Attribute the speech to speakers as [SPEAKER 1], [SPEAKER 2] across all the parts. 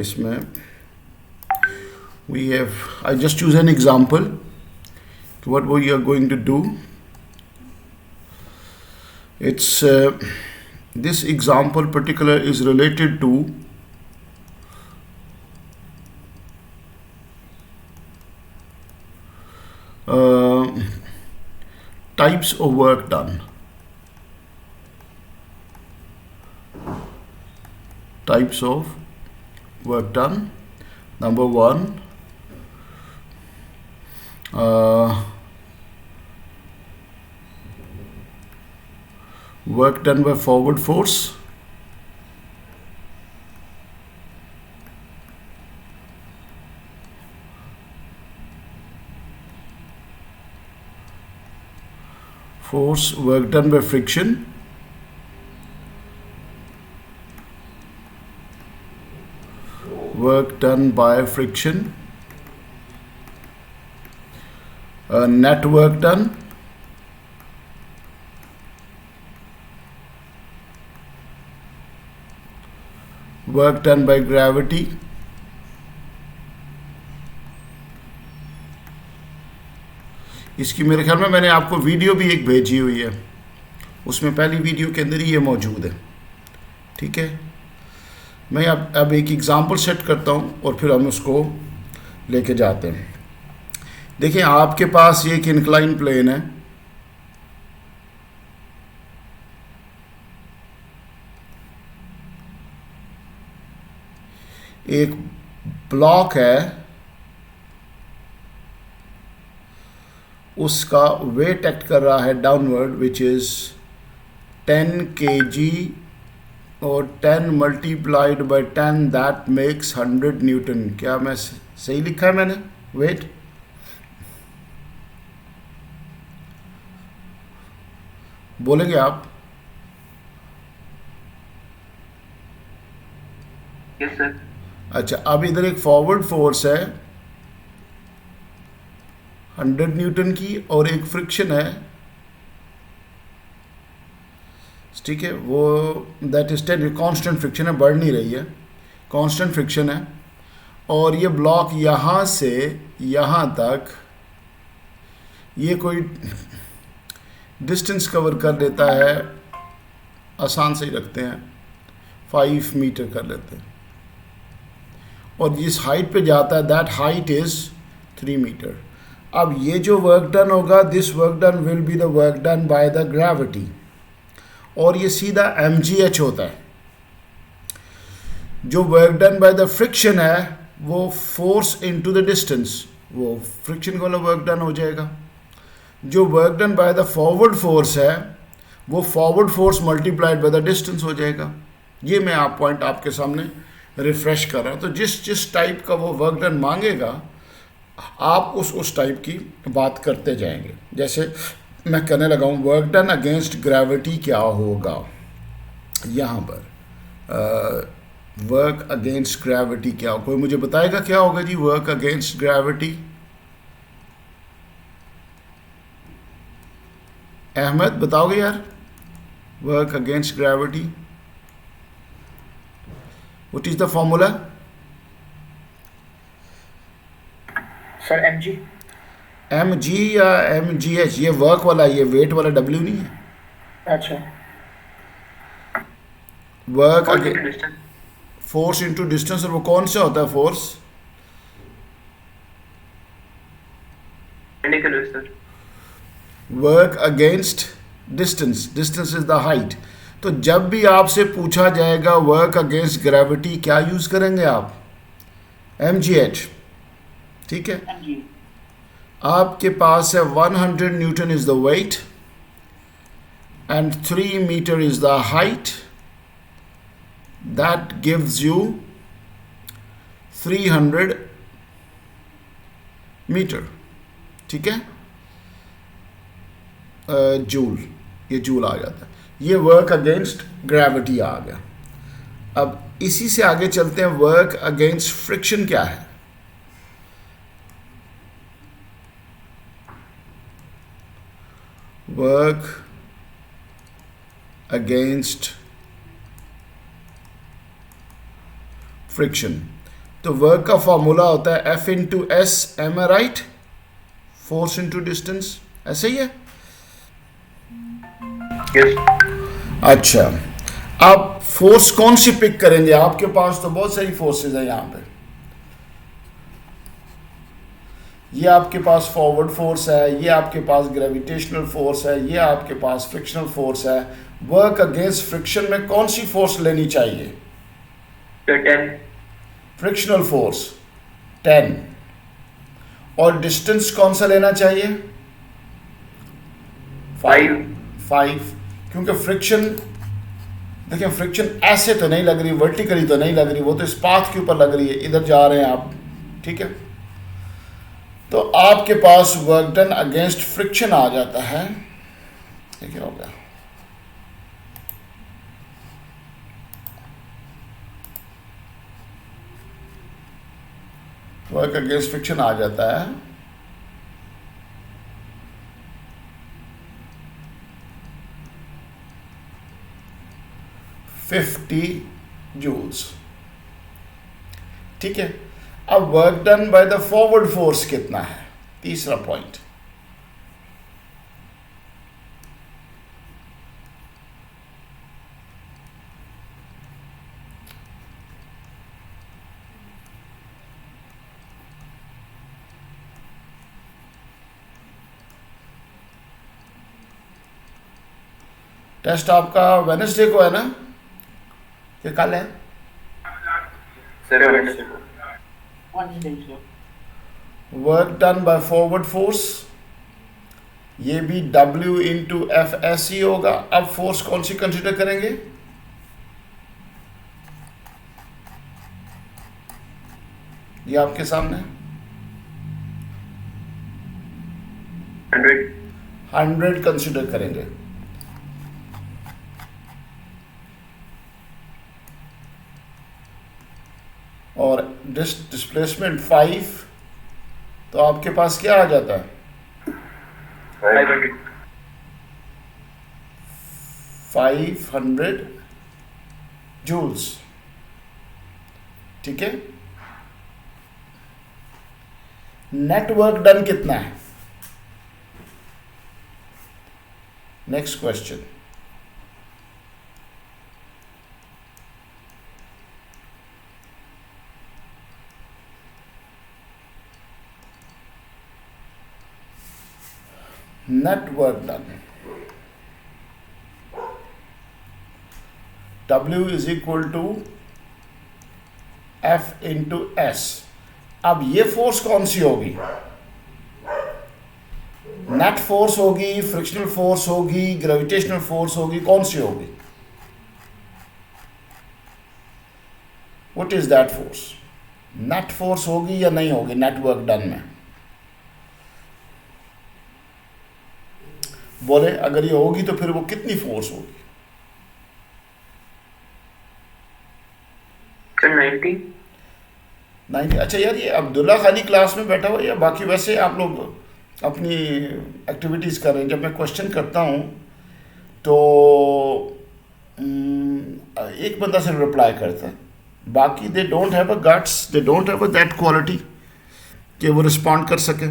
[SPEAKER 1] इसमें we have, I just choose an example to what we are going to do. It's this example particular is related to types of work done. Types of work done. Number one, work done by forward force. Force, work done by friction. Work done by friction. Net work done. Work done by gravity. इसकी मेरे ख्याल में मैंने आपको video भी एक भेजी हुई है, उसमें पहली वीडियो के अंदर ही ये मौजूद है। ठीक है, मैं अब एक एग्जांपल सेट करता हूँ और फिर हम उसको लेके जाते हैं। देखिए, आपके पास ये एक इंक्लाइन प्लेन है, एक ब्लॉक है, उसका वेट एक्ट कर रहा है डाउनवर्ड विच इज 10 kg और 10 multiplied by 10 that makes 100 Newton. क्या मैं सही लिखा है मैंने? वेट बोलेंगे आप?
[SPEAKER 2] Yes sir.
[SPEAKER 1] अच्छा, अब इधर एक फॉरवर्ड फोर्स है 100 न्यूटन की और एक फ्रिक्शन है, ठीक है, वो दैट इज 10, कांस्टेंट फ्रिक्शन है, बढ़ नहीं रही है, कांस्टेंट फ्रिक्शन है। और ये ब्लॉक यहाँ से यहाँ तक ये कोई डिस्टेंस कवर कर लेता है, आसान से ही रखते हैं 5 मीटर कर लेते हैं, और जिस हाइट पे जाता है दैट हाइट इज 3 मीटर। अब ये जो वर्क डन होगा, this work done will be the work done by the gravity, और ये सीधा mgh होता है। जो work done by the friction है वो फोर्स इनटू द डिस्टेंस, वो फ्रिक्शन वाला वर्क डन हो जाएगा। जो work done by the forward force है वो forward force multiplied by the distance हो जाएगा। ये मैं आप पॉइंट आपके सामने रिफ्रेश कर रहा हूँ। तो जिस जिस टाइप का वो वर्क डन मांगेगा आप उस टाइप की बात करते जाएंगे। जैसे मैं कहने लगा हूँ वर्क डन अगेंस्ट ग्रेविटी क्या होगा, यहाँ पर वर्क अगेंस्ट ग्रेविटी क्या होगा? कोई मुझे बताएगा क्या होगा जी वर्क अगेंस्ट ग्रेविटी? अहमद बताओगे यार, work against gravity what is the formula?
[SPEAKER 2] Sir mg।
[SPEAKER 1] mg या mgh? ये वर्क वाला, ये वेट वाला w नहीं है।
[SPEAKER 2] अच्छा,
[SPEAKER 1] work
[SPEAKER 2] force into distance.
[SPEAKER 1] Force into distance, और वो कौन सा होता है force?
[SPEAKER 2] Perpendicular sir.
[SPEAKER 1] Work against distance, distance is the height. तो जब भी आपसे पूछा जाएगा वर्क अगेंस्ट ग्रेविटी, क्या यूज करेंगे आप? mgh। ठीक है,
[SPEAKER 2] mg।
[SPEAKER 1] आपके पास है 100 newton is the weight and 3 metre is the height, that gives you 300 metre. ठीक है, जूल, ये जूल आ जाता है। ये वर्क अगेंस्ट ग्रेविटी आ गया। अब इसी से आगे चलते हैं, वर्क अगेंस्ट फ्रिक्शन क्या है? Work against friction. तो वर्क का फॉर्मूला होता है F इंटू एस, एम आई राइट, फोर्स इंटू डिस्टेंस, ऐसे ही है।
[SPEAKER 2] यस।
[SPEAKER 1] अच्छा, आप फोर्स कौन सी पिक करेंगे? आपके पास तो बहुत सारी फोर्सेस है यहाँ पे। ये आपके पास फॉरवर्ड फोर्स है, ये आपके पास ग्रेविटेशनल फोर्स है, ये आपके पास फ्रिक्शनल फोर्स है। वर्क अगेंस्ट फ्रिक्शन में कौन सी फोर्स लेनी चाहिए?
[SPEAKER 2] 10।
[SPEAKER 1] Frictional force 10। और डिस्टेंस कौन सा लेना चाहिए? 5। क्योंकि फ्रिक्शन, देखिए फ्रिक्शन ऐसे तो नहीं लग रही, वर्टिकली तो नहीं लग रही, वो तो इस पाथ के ऊपर लग रही है, इधर जा रहे हैं आप, ठीक है। तो आपके पास वर्क डन अगेंस्ट फ्रिक्शन आ जाता है, ये क्या हो गया, वर्क अगेंस्ट फ्रिक्शन आ जाता है 50 जूल्स, ठीक है। अब work done by the forward force कितना है? तीसरा पॉइंट, टेस्ट आपका वेडनेसडे को है ना, कि कल है?
[SPEAKER 2] Sir
[SPEAKER 1] work done by forward force, ये भी W इंटू एफ एस ही होगा। अब फोर्स कौन सी कंसिडर करेंगे? ये आपके सामने 100 कंसिडर करेंगे। और डिस्प्लेसमेंट 5, तो आपके पास क्या आ जाता है? 500 जूल्स, ठीक है। नेटवर्क डन कितना है? Next question, network done, W is equal to F into S। अब ये फोर्स कौन सी होगी? नेट फोर्स होगी, फ्रिक्शनल फोर्स होगी, ग्रेविटेशनल फोर्स होगी, कौन सी होगी? What is that force? Net force होगी या नहीं होगी नेटवर्क डन में? बोले अगर ये होगी तो फिर वो कितनी फोर्स होगी? 90। अच्छा यार, ये अब्दुल्ला खानी क्लास में बैठा हुआ या बाकी वैसे आप लोग अपनी एक्टिविटीज़ कर रहे हैं? जब मैं क्वेश्चन करता हूँ तो एक बंदा सिर्फ रिप्लाई करता है, बाकी they don't have a guts, they don't have a that quality कि वो रिस्पॉन्ड कर सके।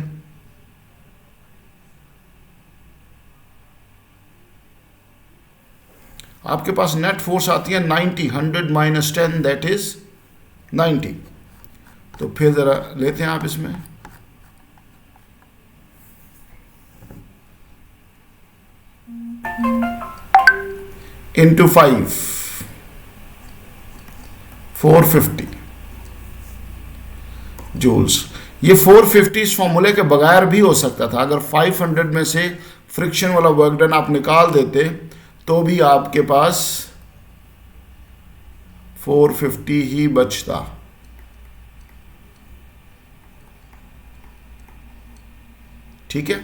[SPEAKER 1] आपके पास नेट फोर्स आती है 90, 100 माइनस 10 दैट इज 90। तो फिर ज़रा लेते हैं आप इसमें, इंटू 5, 450 जूल्स। ये 450 इस फॉर्मूले के बगैर भी हो सकता था। अगर 500 में से फ्रिक्शन वाला वर्क डन आप निकाल देते तो भी आपके पास 450 ही बचता। ठीक है,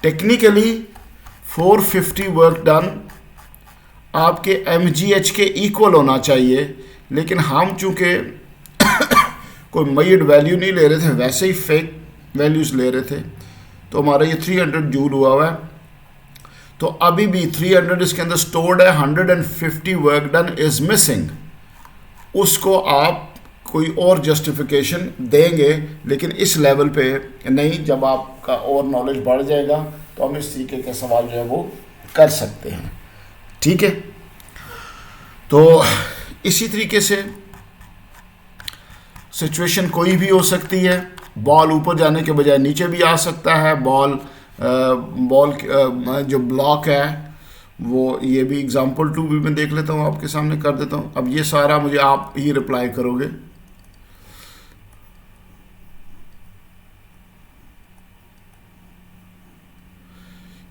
[SPEAKER 1] टेक्निकली 450 वर्क डन आपके mgh के इक्वल होना चाहिए, लेकिन हम चूंकि कोई मेड वैल्यू नहीं ले रहे थे, वैसे ही फेक वैल्यूज ले रहे थे, तो हमारा ये 300 जूल हुआ है। तो अभी भी 300 इसके अंदर स्टोर्ड है, 150 वर्क डन इज मिसिंग। उसको आप कोई और जस्टिफिकेशन देंगे, लेकिन इस लेवल पे नहीं। जब आपका और नॉलेज बढ़ जाएगा तो हम इस तरीके के सवाल जो है वो कर सकते हैं। ठीक है, तो इसी तरीके से सिचुएशन कोई भी हो सकती है। बॉल ऊपर जाने के बजाय नीचे भी आ सकता है। बॉल जो ब्लॉक है वो, ये भी एग्जाम्पल 2 भी मैं देख लेता हूँ, आपके सामने कर देता हूँ। अब ये सारा मुझे आप ही रिप्लाई करोगे।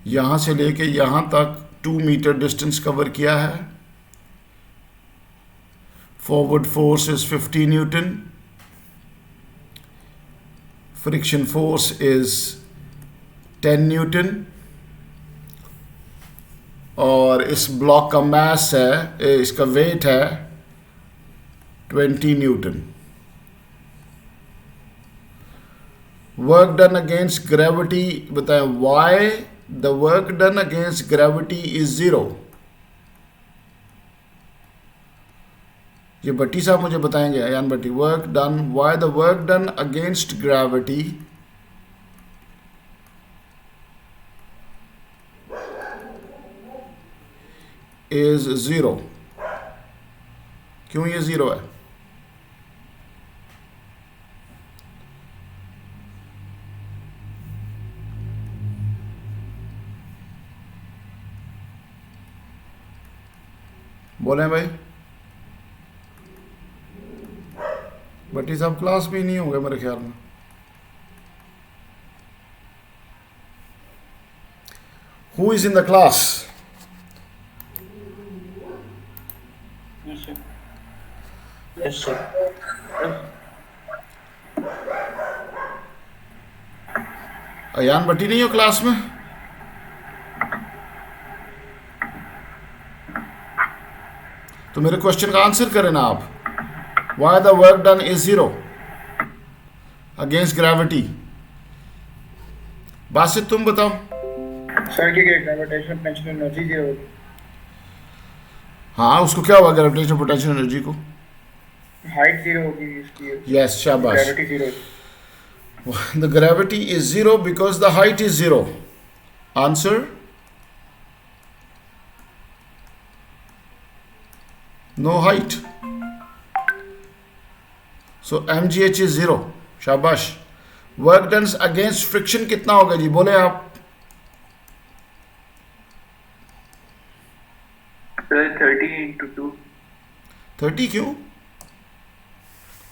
[SPEAKER 1] यहाँ से लेके यहाँ तक 2 मीटर डिस्टेंस कवर किया है। Forward force is 50 Newton, friction force is 10 Newton, और इस ब्लॉक का मास है, इसका वेट है 20 newton. Work done against gravity बताएं, why the work done against gravity is 0। ये भट्टी साहब मुझे बताएंगे, Ayan Bhatti. Work done, why the work done against gravity is 0। क्यों ये 0 है? बोले भाई। भट्टी साहब क्लास भी नहीं होंगे मेरे ख्याल में। Who is in the class?
[SPEAKER 2] Yes, sir.
[SPEAKER 1] Ayan Bhatti नहीं हो क्लास में? तो मेरे क्वेश्चन का आंसर करें ना आप। Why the work done is 0 against gravity? Basit तुम बताओ।
[SPEAKER 3] सर की ग्रेविटेशनल पोटेंशियल एनर्जी 0 होगी।
[SPEAKER 1] हाँ, उसको क्या हुआ ग्रेविटेशनल पोटेंशियल एनर्जी को?
[SPEAKER 3] हाइट 0 होगी इसकी।
[SPEAKER 1] यस, शाबाश।
[SPEAKER 3] Gravity 0।
[SPEAKER 1] The gravity is 0 because the height is 0. Answer? No height. So mgh is 0. शाबाश। वर्क डन अगेंस्ट फ्रिक्शन कितना होगा जी, बोले आप।
[SPEAKER 2] Sir, 30 into 2.
[SPEAKER 1] 30 क्यों?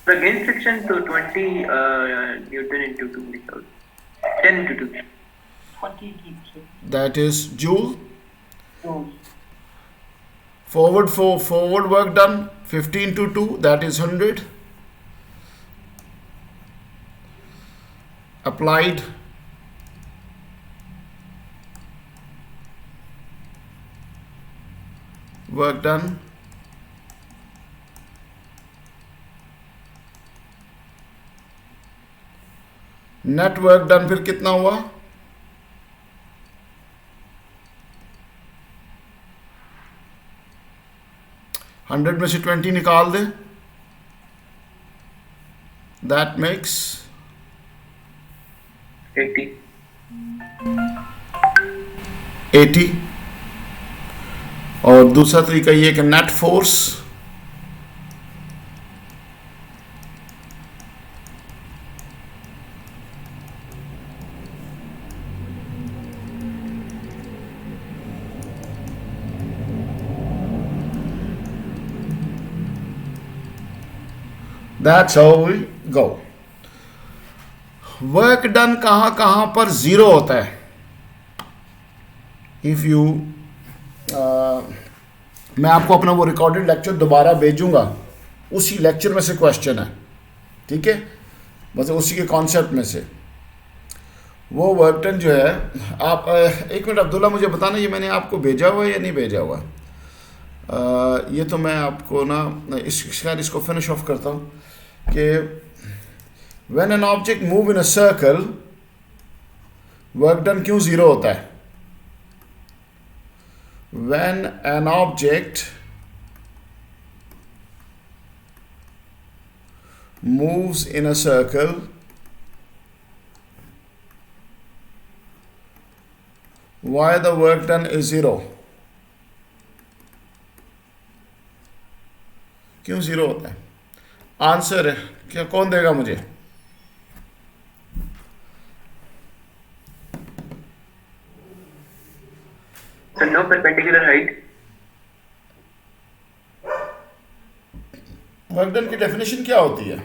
[SPEAKER 2] Against friction, so 20 Newton into 2 meters. 10 into 2.
[SPEAKER 3] 20 sir.
[SPEAKER 1] That is joule.
[SPEAKER 3] Joules.
[SPEAKER 1] Forward work done 15 to 2, that is 100. Applied work done net work done फिर कितना हुआ? Hundred में से 20 निकाल दे, दैट मेक्स
[SPEAKER 2] 80.
[SPEAKER 1] 80। और दूसरा तरीका ये कि net force That's how we go. Work done कहां कहां पर 0 होता है? इफ यू मैं आपको अपना वो रिकॉर्डेड लेक्चर दोबारा भेजूंगा, उसी लेक्चर में से क्वेश्चन है, ठीक है, मतलब उसी के कॉन्सेप्ट में से। वो वर्क डन जो है, आप एक मिनट अब्दुल्ला मुझे बताना, ये मैंने आपको भेजा हुआ है या नहीं भेजा हुआ? ये तो मैं आपको ना इसको फिनिश ऑफ करता हूँ कि when an object move in a circle, work done क्यों 0 होता है? When moves in a circle why the work done is 0. क्यों 0 होता है? आंसर है क्या, कौन देगा मुझे?
[SPEAKER 2] So no perpendicular height.
[SPEAKER 1] Work done की डेफिनेशन क्या होती है?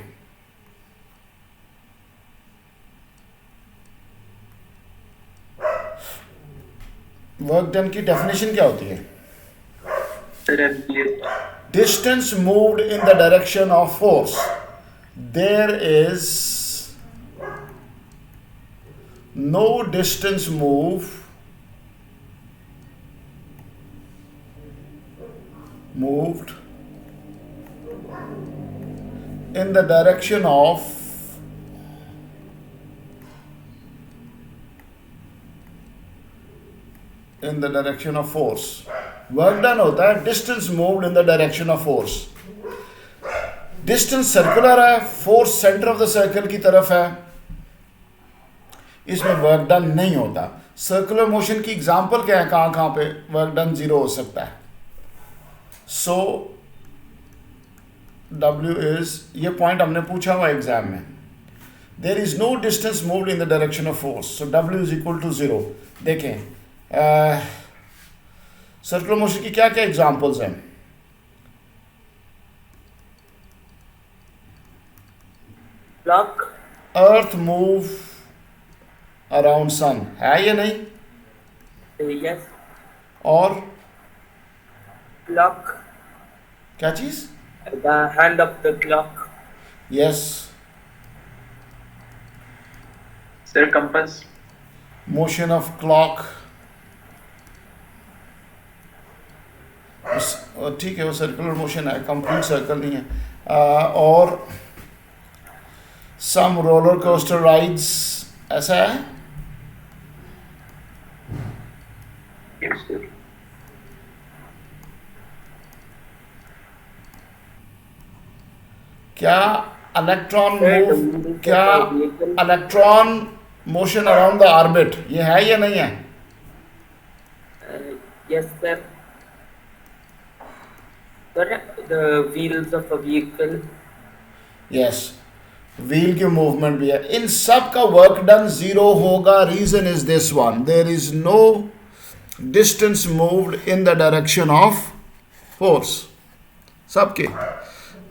[SPEAKER 1] वर्क डन की डेफिनेशन क्या होती है?
[SPEAKER 2] Sir, absolute.
[SPEAKER 1] Distance moved in the direction of force. There is no distance moved in the direction of force. Work done होता है distance moved in the direction of force. Distance circular है, force centre of the circle की तरफ है, इसमें work done नहीं होता. Circular motion की एग्जांपल क्या है, कहां कहां पे वर्क डन 0 हो सकता है? सो W इज, ये पॉइंट हमने पूछा हुआ एग्जाम में, there is no distance moved in the direction of force, so W is equal to 0. देखें सर्कुलर मोशन की क्या क्या एग्जांपल्स हैं?
[SPEAKER 2] Clock.
[SPEAKER 1] Earth move around sun, है या नहीं?
[SPEAKER 2] Yes.
[SPEAKER 1] और
[SPEAKER 2] Clock.
[SPEAKER 1] क्या चीज?
[SPEAKER 2] The hand of the clock.
[SPEAKER 1] Yes.
[SPEAKER 2] Sir, compass.
[SPEAKER 1] Motion of clock, ठीक है वो सर्कुलर मोशन है, कंप्लीट सर्कल नहीं है. और सम रोलर कोस्टर राइड्स, ऐसा है?
[SPEAKER 2] Yes, sir.
[SPEAKER 1] क्या electron
[SPEAKER 2] Sir, the
[SPEAKER 1] move,
[SPEAKER 2] movement
[SPEAKER 1] क्या
[SPEAKER 2] of a vehicle.
[SPEAKER 1] Electron motion around the orbit, ये है या नहीं है?
[SPEAKER 2] Yes, sir. Sir, the wheels of a vehicle.
[SPEAKER 1] Yes, wheel की मूवमेंट भी है. इन सब का वर्क डन 0 होगा. Reason is this one, there is no distance moved in the direction of force. सबके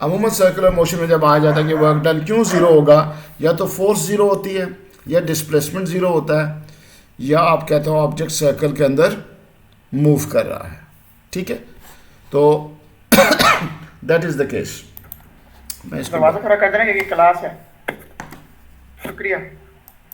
[SPEAKER 1] अमूमन सर्कुलर मोशन में जब आ जाता है कि वर्क डन क्यों 0 होगा, या तो फोर्स 0 होती है, या डिस्प्लेसमेंट 0 होता है, या आप कहते हो ऑब्जेक्ट सर्कल के अंदर मूव कर रहा है. ठीक है, तो दैट इज द केस. मैं इसको
[SPEAKER 3] दरवाजा थोड़ा कर देना क्योंकि क्लास है. शुक्रिया.